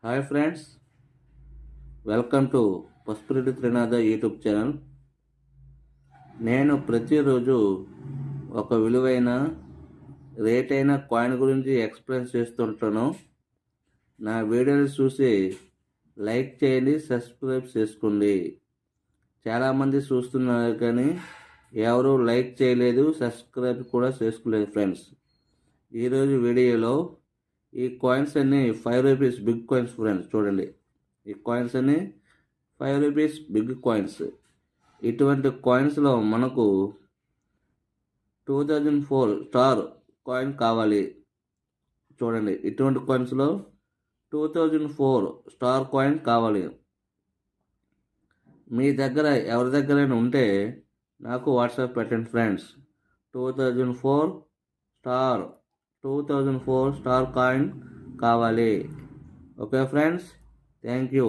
Hi friends, welcome to Pasupureddy Trinatha YouTube channel. నేను ప్రతిరోజు ఒక విలువైన రేట్ అయిన కాయిన్ గురించి ఎక్స్ప్లెయిన్ చేస్తుంటాను. నా వీడియోలు చూసి లైక్ చేయండి, సబ్స్క్రైబ్ చేసుకోండి. చాలామంది చూస్తున్నారు కానీ ఎవరు లైక్ చేయలేదు, సబ్స్క్రైబ్ కూడా చేసుకోలేదు ఫ్రెండ్స్. ఈరోజు వీడియోలో ఈ కాయిన్స్ అన్ని 5 రూపీస్ బిగ్ కాయిన్స్ ఫ్రెండ్స్. చూడండి, ఈ కాయిన్స్ అన్ని 5 రూపీస్ బిగ్ కాయిన్స్. ఇటువంటి కాయిన్స్లో మనకు 2004 స్టార్ కాయిన్ కావాలి. చూడండి, ఇటువంటి కాయిన్స్లో 2004 స్టార్ కాయిన్ కావాలి. మీ దగ్గర ఎవరి దగ్గరైనా ఉంటే నాకు వాట్సాప్ పెట్టండి ఫ్రెండ్స్. 2004 స్టార్ కాయిన్ కావాలి. Okay friends, thank you.